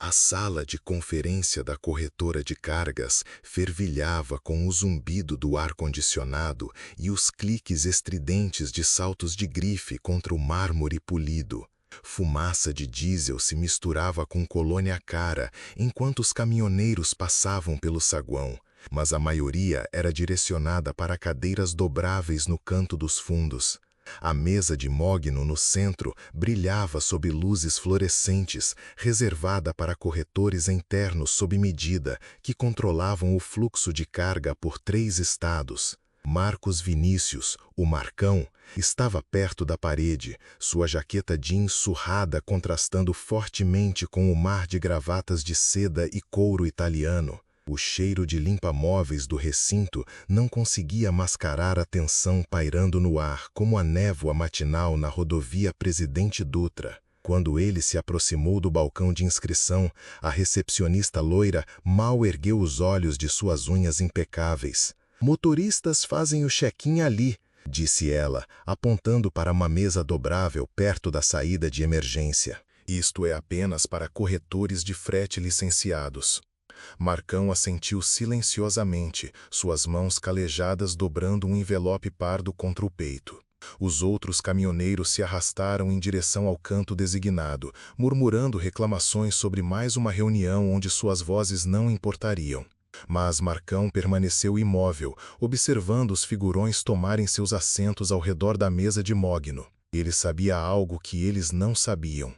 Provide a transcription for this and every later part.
A sala de conferência da corretora de cargas fervilhava com o zumbido do ar-condicionado e os cliques estridentes de saltos de grife contra o mármore polido. Fumaça de diesel se misturava com colônia cara enquanto os caminhoneiros passavam pelo saguão, mas a maioria era direcionada para cadeiras dobráveis no canto dos fundos. A mesa de mogno no centro brilhava sob luzes fluorescentes, reservada para corretores internos sob medida que controlavam o fluxo de carga por 3 estados. Marcos Vinícius, o Marcão, estava perto da parede, sua jaqueta jeans surrada contrastando fortemente com o mar de gravatas de seda e couro italiano. O cheiro de limpa-móveis do recinto não conseguia mascarar a tensão pairando no ar como a névoa matinal na rodovia Presidente Dutra. Quando ele se aproximou do balcão de inscrição, a recepcionista loira mal ergueu os olhos de suas unhas impecáveis. "Motoristas fazem o check-in ali", disse ela, apontando para uma mesa dobrável perto da saída de emergência. "Isto é apenas para corretores de frete licenciados." Marcão assentiu silenciosamente, suas mãos calejadas dobrando um envelope pardo contra o peito. Os outros caminhoneiros se arrastaram em direção ao canto designado, murmurando reclamações sobre mais uma reunião onde suas vozes não importariam. Mas Marcão permaneceu imóvel, observando os figurões tomarem seus assentos ao redor da mesa de mogno. Ele sabia algo que eles não sabiam.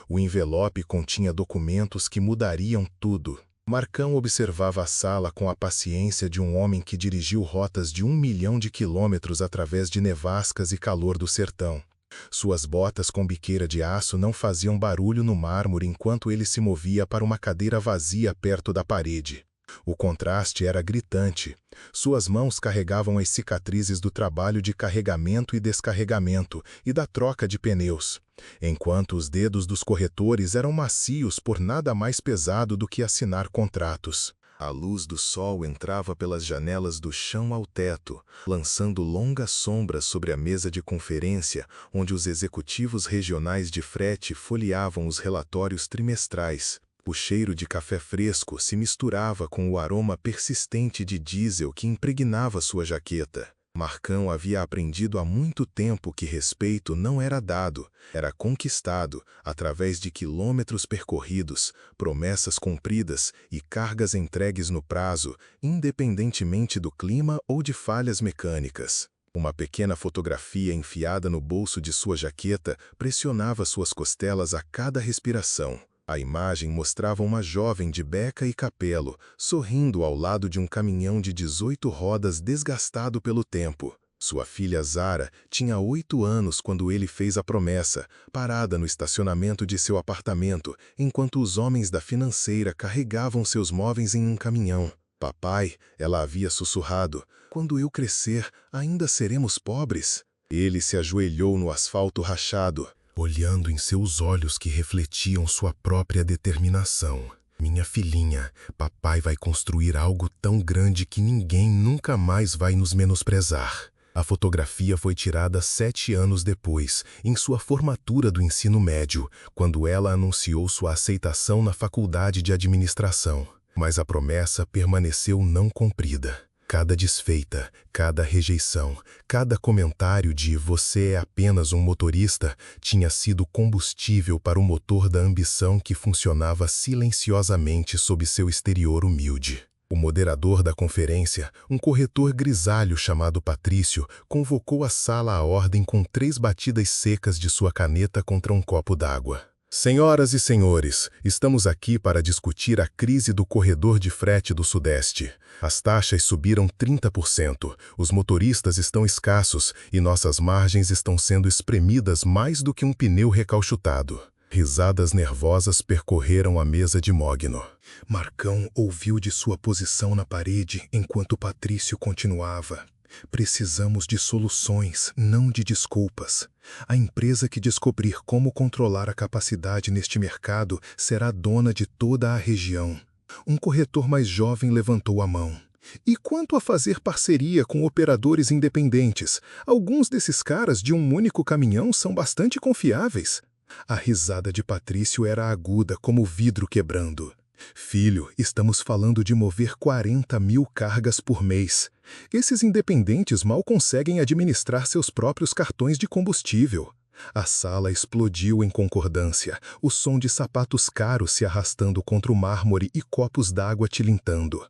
O envelope continha documentos que mudariam tudo. Marcão observava a sala com a paciência de um homem que dirigiu rotas de 1 milhão de quilômetros através de nevascas e calor do sertão. Suas botas com biqueira de aço não faziam barulho no mármore enquanto ele se movia para uma cadeira vazia perto da parede. O contraste era gritante. Suas mãos carregavam as cicatrizes do trabalho de carregamento e descarregamento e da troca de pneus, enquanto os dedos dos corretores eram macios por nada mais pesado do que assinar contratos. A luz do sol entrava pelas janelas do chão ao teto, lançando longas sombras sobre a mesa de conferência, onde os executivos regionais de frete folheavam os relatórios trimestrais. O cheiro de café fresco se misturava com o aroma persistente de diesel que impregnava sua jaqueta. Marcão havia aprendido há muito tempo que respeito não era dado, era conquistado através de quilômetros percorridos, promessas cumpridas e cargas entregues no prazo, independentemente do clima ou de falhas mecânicas. Uma pequena fotografia enfiada no bolso de sua jaqueta pressionava suas costelas a cada respiração. A imagem mostrava uma jovem de beca e capelo, sorrindo ao lado de um caminhão de 18 rodas desgastado pelo tempo. Sua filha Zara tinha 8 anos quando ele fez a promessa, parada no estacionamento de seu apartamento, enquanto os homens da financeira carregavam seus móveis em um caminhão. "Papai", ela havia sussurrado, "quando eu crescer, ainda seremos pobres?" Ele se ajoelhou no asfalto rachado, olhando em seus olhos que refletiam sua própria determinação. "Minha filhinha, papai vai construir algo tão grande que ninguém nunca mais vai nos menosprezar." A fotografia foi tirada 7 anos depois, em sua formatura do ensino médio, quando ela anunciou sua aceitação na faculdade de administração. Mas a promessa permaneceu não cumprida. Cada desfeita, cada rejeição, cada comentário de "você é apenas um motorista" tinha sido combustível para o motor da ambição que funcionava silenciosamente sob seu exterior humilde. O moderador da conferência, um corretor grisalho chamado Patrício, convocou a sala à ordem com 3 batidas secas de sua caneta contra um copo d'água. "Senhoras e senhores, estamos aqui para discutir a crise do corredor de frete do Sudeste. As taxas subiram 30%, os motoristas estão escassos e nossas margens estão sendo espremidas mais do que um pneu recalchutado." Risadas nervosas percorreram a mesa de mogno. Marcão ouviu de sua posição na parede enquanto Patrício continuava. "Precisamos de soluções, não de desculpas. A empresa que descobrir como controlar a capacidade neste mercado será dona de toda a região." Um corretor mais jovem levantou a mão. "E quanto a fazer parceria com operadores independentes? Alguns desses caras de um único caminhão são bastante confiáveis." A risada de Patrício era aguda como vidro quebrando. Filho, estamos falando de mover 40.000 cargas por mês. Esses independentes mal conseguem administrar seus próprios cartões de combustível. A sala explodiu em concordância, o som de sapatos caros se arrastando contra o mármore e copos d'água tilintando.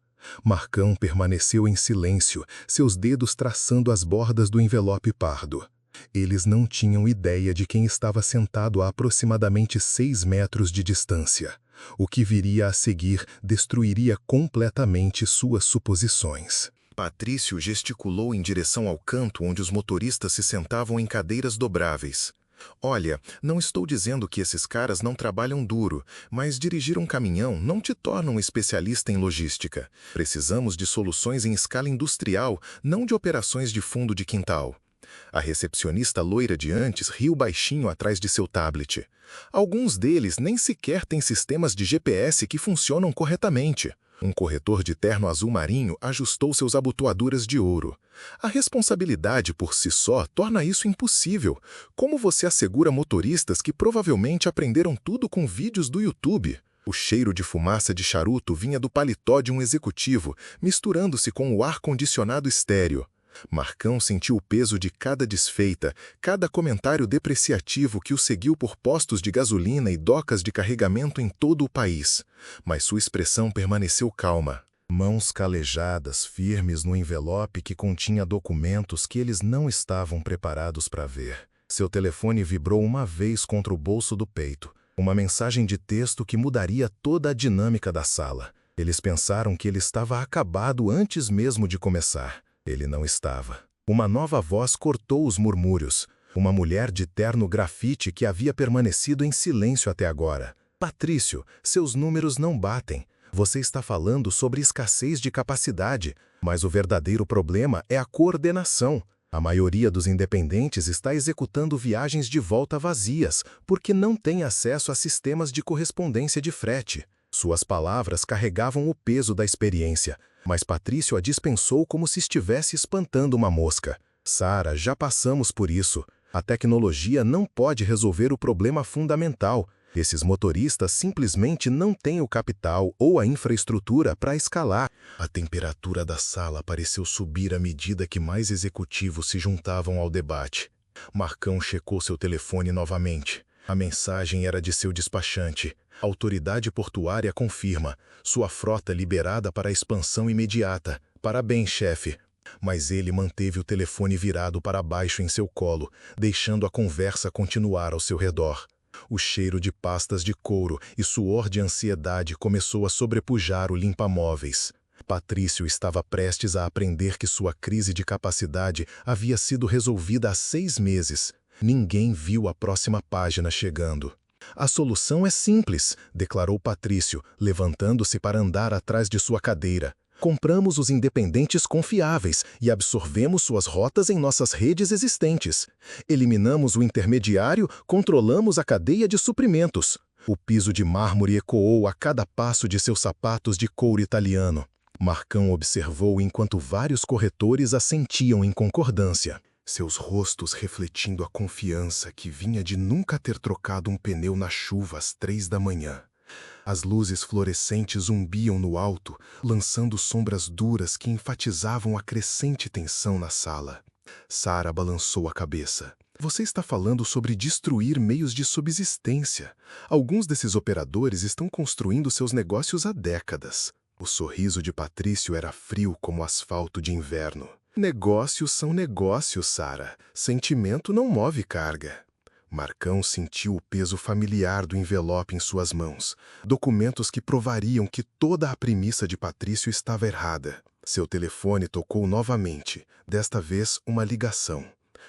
Marcão permaneceu em silêncio, seus dedos traçando as bordas do envelope pardo. Eles não tinham ideia de quem estava sentado a aproximadamente 6 metros de distância. O que viria a seguir destruiria completamente suas suposições. Patrício gesticulou em direção ao canto onde os motoristas se sentavam em cadeiras dobráveis. Olha, não estou dizendo que esses caras não trabalham duro, mas dirigir um caminhão não te torna um especialista em logística. Precisamos de soluções em escala industrial, não de operações de fundo de quintal. A recepcionista loira de antes riu baixinho atrás de seu tablet. Alguns deles nem sequer têm sistemas de GPS que funcionam corretamente. Um corretor de terno azul marinho ajustou seus abotoaduras de ouro. A responsabilidade por si só torna isso impossível. Como você assegura motoristas que provavelmente aprenderam tudo com vídeos do YouTube? O cheiro de fumaça de charuto vinha do paletó de um executivo, misturando-se com o ar-condicionado estéreo. Marcão sentiu o peso de cada desfeita, cada comentário depreciativo que o seguiu por postos de gasolina e docas de carregamento em todo o país. Mas sua expressão permaneceu calma. Mãos calejadas, firmes no envelope que continha documentos que eles não estavam preparados para ver. Seu telefone vibrou uma vez contra o bolso do peito. Uma mensagem de texto que mudaria toda a dinâmica da sala. Eles pensaram que ele estava acabado antes mesmo de começar. Ele não estava. Uma nova voz cortou os murmúrios. Uma mulher de terno grafite que havia permanecido em silêncio até agora. Patrício, seus números não batem. Você está falando sobre escassez de capacidade, mas o verdadeiro problema é a coordenação. A maioria dos independentes está executando viagens de volta vazias, porque não tem acesso a sistemas de correspondência de frete. Suas palavras carregavam o peso da experiência, mas Patrício a dispensou como se estivesse espantando uma mosca. Sara, já passamos por isso. A tecnologia não pode resolver o problema fundamental. Esses motoristas simplesmente não têm o capital ou a infraestrutura para escalar. A temperatura da sala pareceu subir à medida que mais executivos se juntavam ao debate. Marcão checou seu telefone novamente. A mensagem era de seu despachante. A autoridade portuária confirma. Sua frota liberada para a expansão imediata. Parabéns, chefe. Mas ele manteve o telefone virado para baixo em seu colo, deixando a conversa continuar ao seu redor. O cheiro de pastas de couro e suor de ansiedade começou a sobrepujar o limpa-móveis. Patrício estava prestes a aprender que sua crise de capacidade havia sido resolvida há 6 meses. Ninguém viu a próxima página chegando. A solução é simples, declarou Patrício, levantando-se para andar atrás de sua cadeira. Compramos os independentes confiáveis e absorvemos suas rotas em nossas redes existentes. Eliminamos o intermediário, controlamos a cadeia de suprimentos. O piso de mármore ecoou a cada passo de seus sapatos de couro italiano. Marcão observou enquanto vários corretores assentiam em concordância. Seus rostos refletindo a confiança que vinha de nunca ter trocado um pneu na chuva às 3 da manhã. As luzes fluorescentes zumbiam no alto, lançando sombras duras que enfatizavam a crescente tensão na sala. Sara balançou a cabeça. Você está falando sobre destruir meios de subsistência. Alguns desses operadores estão construindo seus negócios há décadas. O sorriso de Patrício era frio como asfalto de inverno. Negócios são negócios, Sara. Sentimento não move carga. Marcão sentiu o peso familiar do envelope em suas mãos. Documentos que provariam que toda a premissa de Patrício estava errada. Seu telefone tocou novamente, desta vez uma ligação.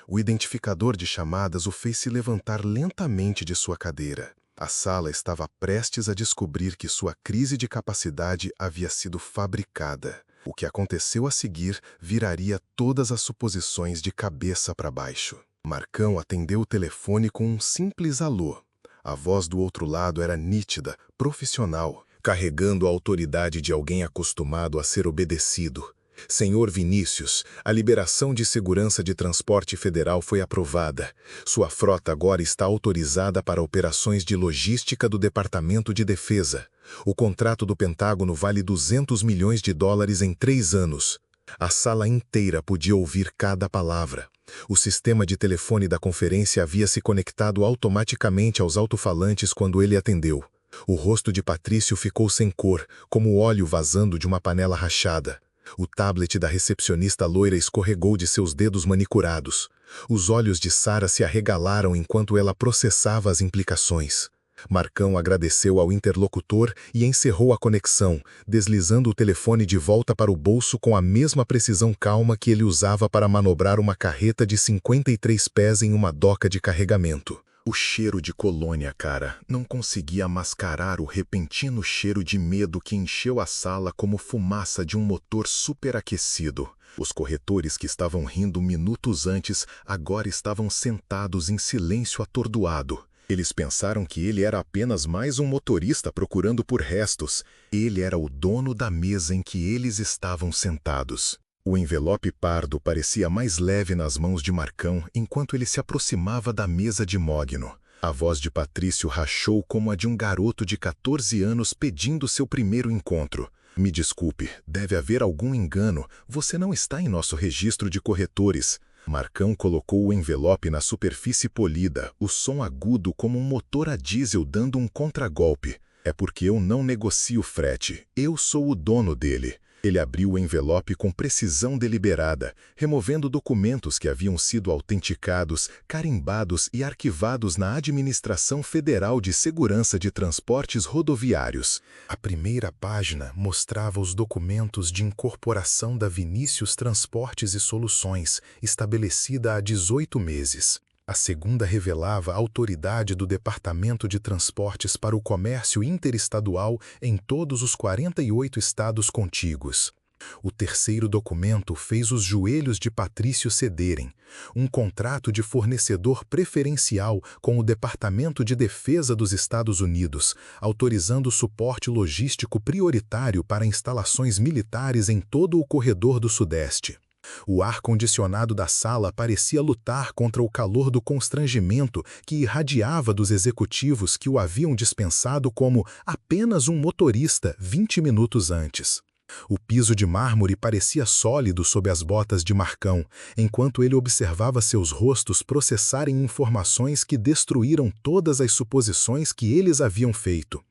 O identificador de chamadas o fez se levantar lentamente de sua cadeira. A sala estava prestes a descobrir que sua crise de capacidade havia sido fabricada. O que aconteceu a seguir viraria todas as suposições de cabeça para baixo. Marcão atendeu o telefone com um simples alô. A voz do outro lado era nítida, profissional, carregando a autoridade de alguém acostumado a ser obedecido. Senhor Vinícius, a liberação de segurança de transporte federal foi aprovada. Sua frota agora está autorizada para operações de logística do Departamento de Defesa. O contrato do Pentágono vale 200 milhões de dólares em 3 anos. A sala inteira podia ouvir cada palavra. O sistema de telefone da conferência havia se conectado automaticamente aos alto-falantes quando ele atendeu. O rosto de Patrício ficou sem cor, como óleo vazando de uma panela rachada. O tablet da recepcionista loira escorregou de seus dedos manicurados. Os olhos de Sara se arregalaram enquanto ela processava as implicações. Marcão agradeceu ao interlocutor e encerrou a conexão, deslizando o telefone de volta para o bolso com a mesma precisão calma que ele usava para manobrar uma carreta de 53 pés em uma doca de carregamento. O cheiro de colônia, cara, não conseguia mascarar o repentino cheiro de medo que encheu a sala como fumaça de um motor superaquecido. Os corretores que estavam rindo minutos antes agora estavam sentados em silêncio atordoado. Eles pensaram que ele era apenas mais um motorista procurando por restos. Ele era o dono da mesa em que eles estavam sentados. O envelope pardo parecia mais leve nas mãos de Marcão enquanto ele se aproximava da mesa de mogno. A voz de Patrício rachou como a de um garoto de 14 anos pedindo seu primeiro encontro. Me desculpe, deve haver algum engano. Você não está em nosso registro de corretores. Marcão colocou o envelope na superfície polida, o som agudo como um motor a diesel dando um contragolpe. É porque eu não negocio frete. Eu sou o dono dele. Ele abriu o envelope com precisão deliberada, removendo documentos que haviam sido autenticados, carimbados e arquivados na Administração Federal de Segurança de Transportes Rodoviários. A primeira página mostrava os documentos de incorporação da Vinícius Transportes e Soluções, estabelecida há 18 meses. A segunda revelava a autoridade do Departamento de Transportes para o Comércio Interestadual em todos os 48 estados contíguos. O terceiro documento fez os joelhos de Patrício cederem. Um contrato de fornecedor preferencial com o Departamento de Defesa dos Estados Unidos, autorizando suporte logístico prioritário para instalações militares em todo o corredor do Sudeste. O ar-condicionado da sala parecia lutar contra o calor do constrangimento que irradiava dos executivos que o haviam dispensado como apenas um motorista 20 minutos antes. O piso de mármore parecia sólido sob as botas de Marcão, enquanto ele observava seus rostos processarem informações que destruíram todas as suposições que eles haviam feito.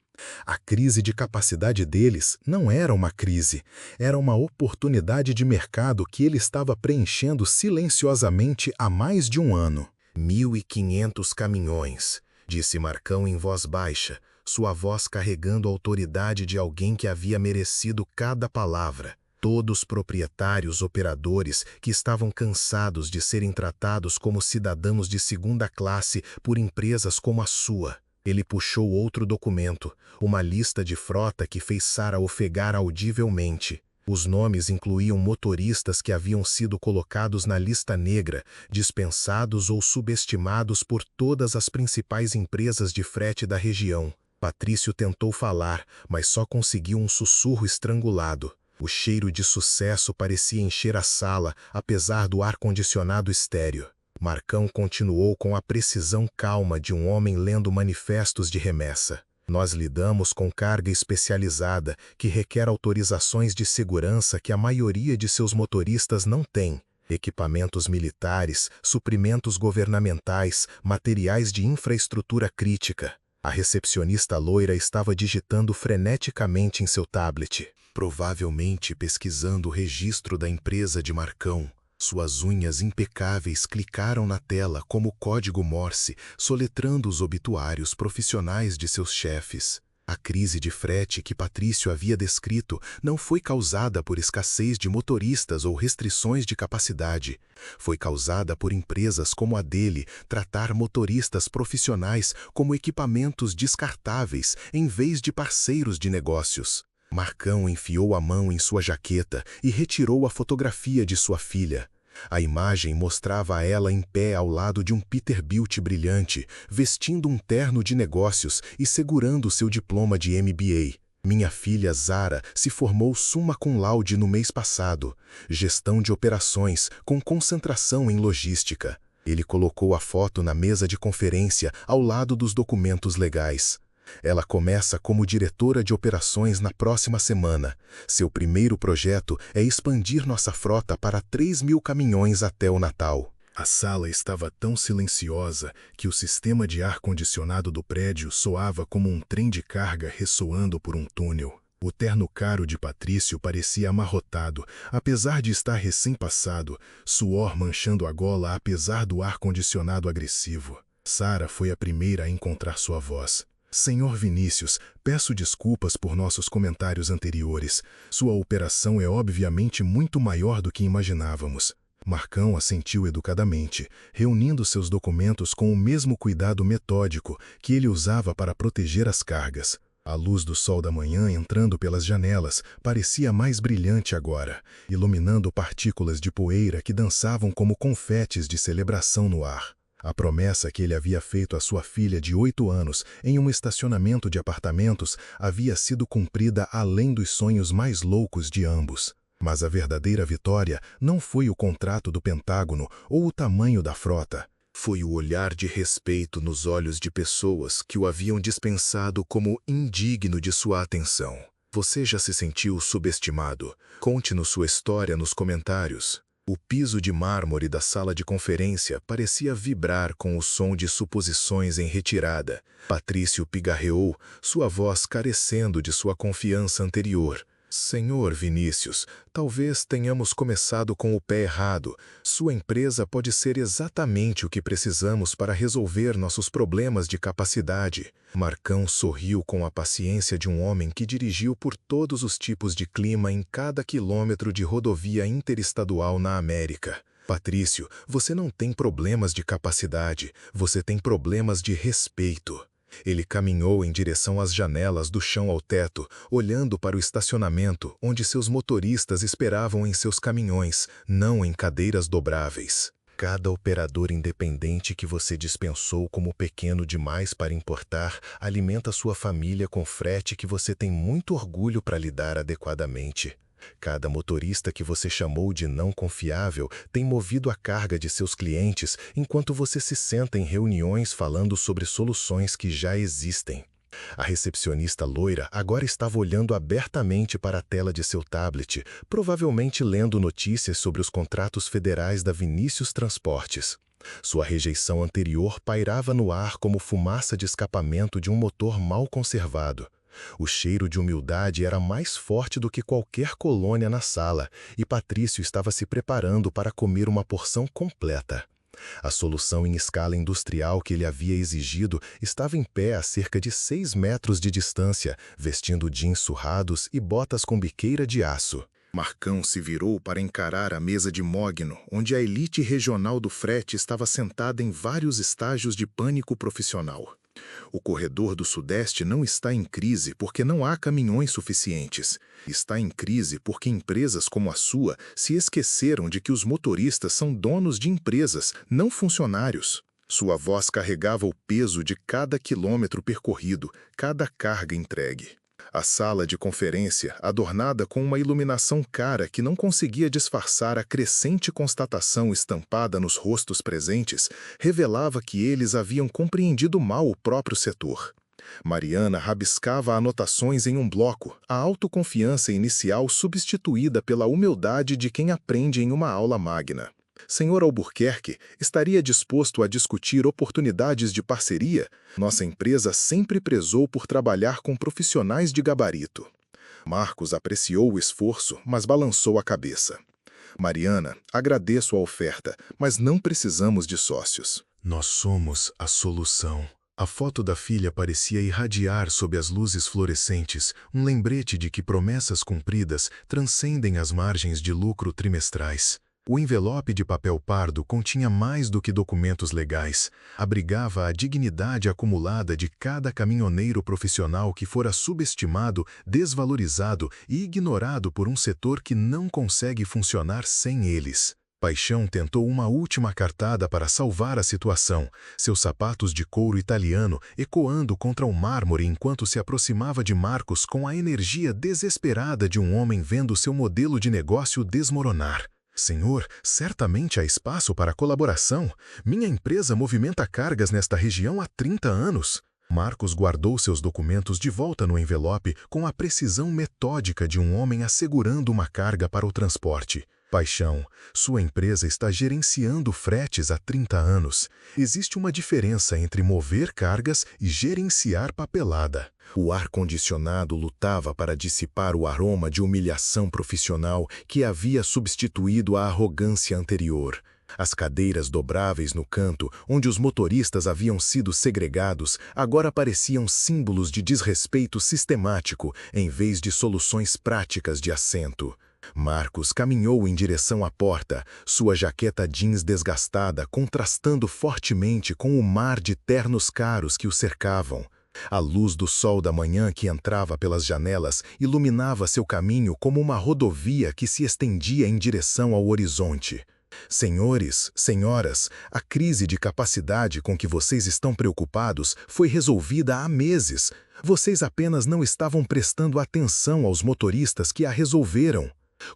A crise de capacidade deles não era uma crise, era uma oportunidade de mercado que ele estava preenchendo silenciosamente há mais de um ano. 1.500 caminhões, disse Marcão em voz baixa, sua voz carregando a autoridade de alguém que havia merecido cada palavra. Todos proprietários operadores que estavam cansados de serem tratados como cidadãos de segunda classe por empresas como a sua. Ele puxou outro documento, uma lista de frota que fez Sara ofegar audivelmente. Os nomes incluíam motoristas que haviam sido colocados na lista negra, dispensados ou subestimados por todas as principais empresas de frete da região. Patrício tentou falar, mas só conseguiu um sussurro estrangulado. O cheiro de sucesso parecia encher a sala, apesar do ar-condicionado estéril. Marcão continuou com a precisão calma de um homem lendo manifestos de remessa. Nós lidamos com carga especializada que requer autorizações de segurança que a maioria de seus motoristas não tem. Equipamentos militares, suprimentos governamentais, materiais de infraestrutura crítica. A recepcionista loira estava digitando freneticamente em seu tablet, provavelmente pesquisando o registro da empresa de Marcão. Suas unhas impecáveis clicaram na tela como código Morse, soletrando os obituários profissionais de seus chefes. A crise de frete que Patrício havia descrito não foi causada por escassez de motoristas ou restrições de capacidade. Foi causada por empresas como a dele tratar motoristas profissionais como equipamentos descartáveis em vez de parceiros de negócios. Marcão enfiou a mão em sua jaqueta e retirou a fotografia de sua filha. A imagem mostrava a ela em pé ao lado de um Peterbilt brilhante, vestindo um terno de negócios e segurando seu diploma de MBA. Minha filha Zara se formou summa cum laude no mês passado. Gestão de operações, com concentração em logística. Ele colocou a foto na mesa de conferência, ao lado dos documentos legais. Ela começa como diretora de operações na próxima semana. Seu primeiro projeto é expandir nossa frota para 3.000 caminhões até o Natal. A sala estava tão silenciosa que o sistema de ar-condicionado do prédio soava como um trem de carga ressoando por um túnel. O terno caro de Patrício parecia amarrotado, apesar de estar recém-passado, suor manchando a gola apesar do ar-condicionado agressivo. Sara foi a primeira a encontrar sua voz. Senhor Vinícius, peço desculpas por nossos comentários anteriores. Sua operação é obviamente muito maior do que imaginávamos. Marcão assentiu educadamente, reunindo seus documentos com o mesmo cuidado metódico que ele usava para proteger as cargas. A luz do sol da manhã entrando pelas janelas parecia mais brilhante agora, iluminando partículas de poeira que dançavam como confetes de celebração no ar. A promessa que ele havia feito à sua filha de 8 anos em um estacionamento de apartamentos havia sido cumprida além dos sonhos mais loucos de ambos. Mas a verdadeira vitória não foi o contrato do Pentágono ou o tamanho da frota. Foi o olhar de respeito nos olhos de pessoas que o haviam dispensado como indigno de sua atenção. Você já se sentiu subestimado? Conte-nos sua história nos comentários. O piso de mármore da sala de conferência parecia vibrar com o som de suposições em retirada. Patrício pigarreou, sua voz carecendo de sua confiança anterior. Senhor Vinícius, talvez tenhamos começado com o pé errado. Sua empresa pode ser exatamente o que precisamos para resolver nossos problemas de capacidade. Marcão sorriu com a paciência de um homem que dirigiu por todos os tipos de clima em cada quilômetro de rodovia interestadual na América. Patrício, você não tem problemas de capacidade, você tem problemas de respeito. Ele caminhou em direção às janelas do chão ao teto, olhando para o estacionamento onde seus motoristas esperavam em seus caminhões, não em cadeiras dobráveis. Cada operador independente que você dispensou como pequeno demais para importar alimenta sua família com frete que você tem muito orgulho para lidar adequadamente. Cada motorista que você chamou de não confiável tem movido a carga de seus clientes enquanto você se senta em reuniões falando sobre soluções que já existem. A recepcionista loira agora estava olhando abertamente para a tela de seu tablet, provavelmente lendo notícias sobre os contratos federais da Vinícius Transportes. Sua rejeição anterior pairava no ar como fumaça de escapamento de um motor mal conservado. O cheiro de humildade era mais forte do que qualquer colônia na sala, e Patrício estava se preparando para comer uma porção completa. A solução em escala industrial que ele havia exigido estava em pé a cerca de 6 metros de distância, vestindo jeans surrados e botas com biqueira de aço. Marcão se virou para encarar a mesa de mogno, onde a elite regional do frete estava sentada em vários estágios de pânico profissional. O corredor do Sudeste não está em crise porque não há caminhões suficientes. Está em crise porque empresas como a sua se esqueceram de que os motoristas são donos de empresas, não funcionários. Sua voz carregava o peso de cada quilômetro percorrido, cada carga entregue. A sala de conferência, adornada com uma iluminação cara que não conseguia disfarçar a crescente constatação estampada nos rostos presentes, revelava que eles haviam compreendido mal o próprio setor. Mariana rabiscava anotações em um bloco, a autoconfiança inicial substituída pela humildade de quem aprende em uma aula magna. Senhor Albuquerque, estaria disposto a discutir oportunidades de parceria? Nossa empresa sempre prezou por trabalhar com profissionais de gabarito. Marcos apreciou o esforço, mas balançou a cabeça. Mariana, agradeço a oferta, mas não precisamos de sócios. Nós somos a solução. A foto da filha parecia irradiar sob as luzes fluorescentes, um lembrete de que promessas cumpridas transcendem as margens de lucro trimestrais. O envelope de papel pardo continha mais do que documentos legais. Abrigava a dignidade acumulada de cada caminhoneiro profissional que fora subestimado, desvalorizado e ignorado por um setor que não consegue funcionar sem eles. Paixão tentou uma última cartada para salvar a situação, seus sapatos de couro italiano ecoando contra o mármore enquanto se aproximava de Marcos com a energia desesperada de um homem vendo seu modelo de negócio desmoronar. Senhor, certamente há espaço para colaboração. Minha empresa movimenta cargas nesta região há 30 anos. Marcos guardou seus documentos de volta no envelope com a precisão metódica de um homem assegurando uma carga para o transporte. Paixão, sua empresa está gerenciando fretes há 30 anos. Existe uma diferença entre mover cargas e gerenciar papelada. O ar-condicionado lutava para dissipar o aroma de humilhação profissional que havia substituído a arrogância anterior. As cadeiras dobráveis no canto, onde os motoristas haviam sido segregados, agora pareciam símbolos de desrespeito sistemático, em vez de soluções práticas de assento. Marcos caminhou em direção à porta, sua jaqueta jeans desgastada contrastando fortemente com o mar de ternos caros que o cercavam. A luz do sol da manhã que entrava pelas janelas iluminava seu caminho como uma rodovia que se estendia em direção ao horizonte. Senhores, senhoras, a crise de capacidade com que vocês estão preocupados foi resolvida há meses. Vocês apenas não estavam prestando atenção aos motoristas que a resolveram.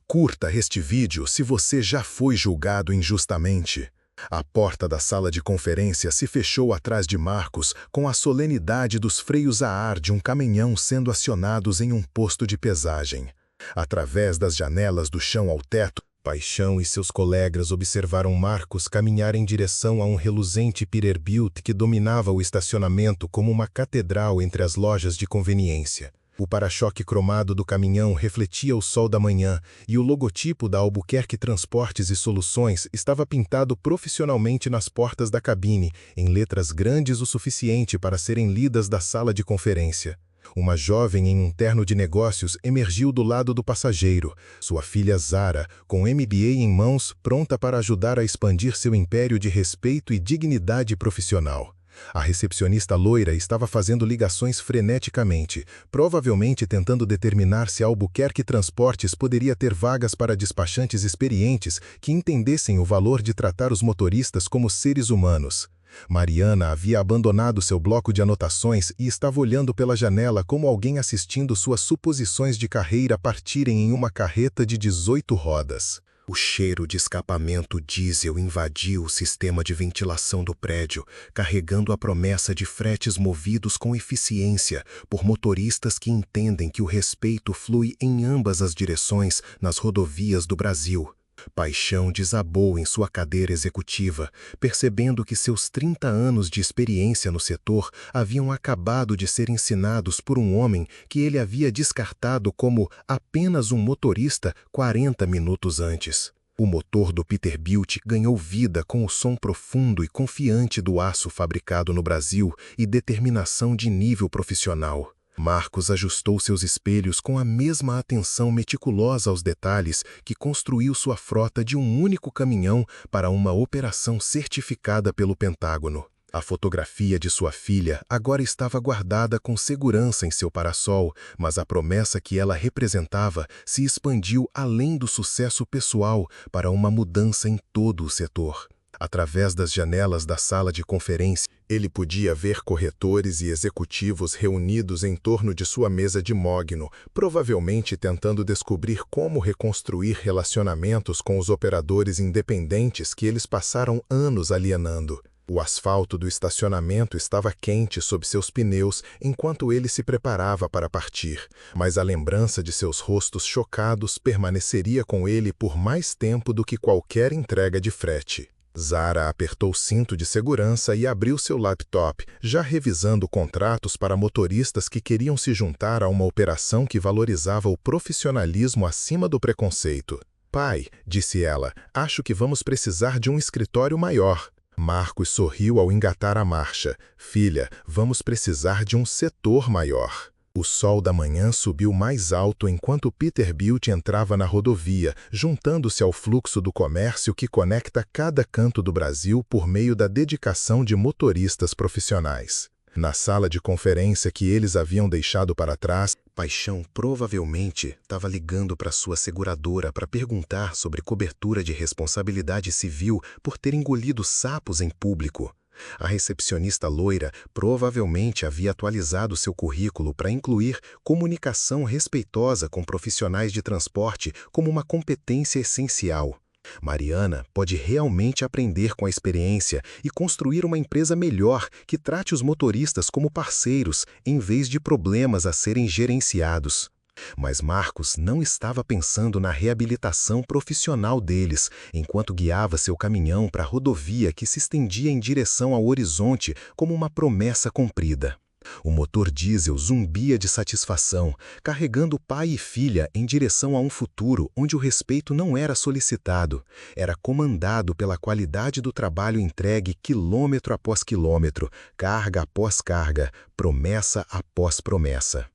Curta este vídeo se você já foi julgado injustamente. A porta da sala de conferência se fechou atrás de Marcos com a solenidade dos freios a ar de um caminhão sendo acionados em um posto de pesagem. Através das janelas do chão ao teto, Paixão e seus colegas observaram Marcos caminhar em direção a um reluzente Peterbilt que dominava o estacionamento como uma catedral entre as lojas de conveniência. O para-choque cromado do caminhão refletia o sol da manhã e o logotipo da Albuquerque Transportes e Soluções estava pintado profissionalmente nas portas da cabine, em letras grandes o suficiente para serem lidas da sala de conferência. Uma jovem em um terno de negócios emergiu do lado do passageiro, sua filha Zara, com MBA em mãos, pronta para ajudar a expandir seu império de respeito e dignidade profissional. A recepcionista loira estava fazendo ligações freneticamente, provavelmente tentando determinar se a Albuquerque Transportes poderia ter vagas para despachantes experientes que entendessem o valor de tratar os motoristas como seres humanos. Mariana havia abandonado seu bloco de anotações e estava olhando pela janela como alguém assistindo suas suposições de carreira partirem em uma carreta de 18 rodas. O cheiro de escapamento diesel invadiu o sistema de ventilação do prédio, carregando a promessa de fretes movidos com eficiência por motoristas que entendem que o respeito flui em ambas as direções nas rodovias do Brasil. Paixão desabou em sua cadeira executiva, percebendo que seus 30 anos de experiência no setor haviam acabado de ser ensinados por um homem que ele havia descartado como apenas um motorista 40 minutos antes. O motor do Peterbilt ganhou vida com o som profundo e confiante do aço fabricado no Brasil e determinação de nível profissional. Marcos ajustou seus espelhos com a mesma atenção meticulosa aos detalhes que construiu sua frota de um único caminhão para uma operação certificada pelo Pentágono. A fotografia de sua filha agora estava guardada com segurança em seu parasol, mas a promessa que ela representava se expandiu além do sucesso pessoal para uma mudança em todo o setor. Através das janelas da sala de conferência, ele podia ver corretores e executivos reunidos em torno de sua mesa de mogno, provavelmente tentando descobrir como reconstruir relacionamentos com os operadores independentes que eles passaram anos alienando. O asfalto do estacionamento estava quente sob seus pneus enquanto ele se preparava para partir, mas a lembrança de seus rostos chocados permaneceria com ele por mais tempo do que qualquer entrega de frete. Zara apertou o cinto de segurança e abriu seu laptop, já revisando contratos para motoristas que queriam se juntar a uma operação que valorizava o profissionalismo acima do preconceito. Pai, disse ela, acho que vamos precisar de um escritório maior. Marcos sorriu ao engatar a marcha. Filha, vamos precisar de um setor maior. O sol da manhã subiu mais alto enquanto Peterbilt entrava na rodovia, juntando-se ao fluxo do comércio que conecta cada canto do Brasil por meio da dedicação de motoristas profissionais. Na sala de conferência que eles haviam deixado para trás, Paixão provavelmente estava ligando para sua seguradora para perguntar sobre cobertura de responsabilidade civil por ter engolido sapos em público. A recepcionista loira provavelmente havia atualizado seu currículo para incluir comunicação respeitosa com profissionais de transporte como uma competência essencial. Mariana pode realmente aprender com a experiência e construir uma empresa melhor que trate os motoristas como parceiros, em vez de problemas a serem gerenciados. Mas Marcos não estava pensando na reabilitação profissional deles, enquanto guiava seu caminhão para a rodovia que se estendia em direção ao horizonte como uma promessa cumprida. O motor diesel zumbia de satisfação, carregando pai e filha em direção a um futuro onde o respeito não era solicitado, era comandado pela qualidade do trabalho entregue quilômetro após quilômetro, carga após carga, promessa após promessa.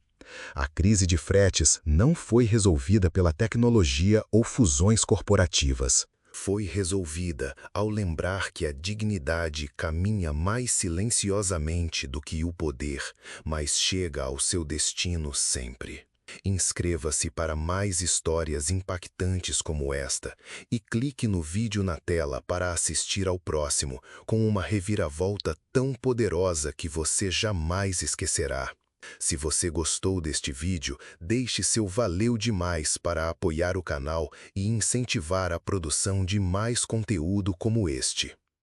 A crise de fretes não foi resolvida pela tecnologia ou fusões corporativas. Foi resolvida ao lembrar que a dignidade caminha mais silenciosamente do que o poder, mas chega ao seu destino sempre. Inscreva-se para mais histórias impactantes como esta e clique no vídeo na tela para assistir ao próximo, com uma reviravolta tão poderosa que você jamais esquecerá. Se você gostou deste vídeo, deixe seu valeu demais para apoiar o canal e incentivar a produção de mais conteúdo como este.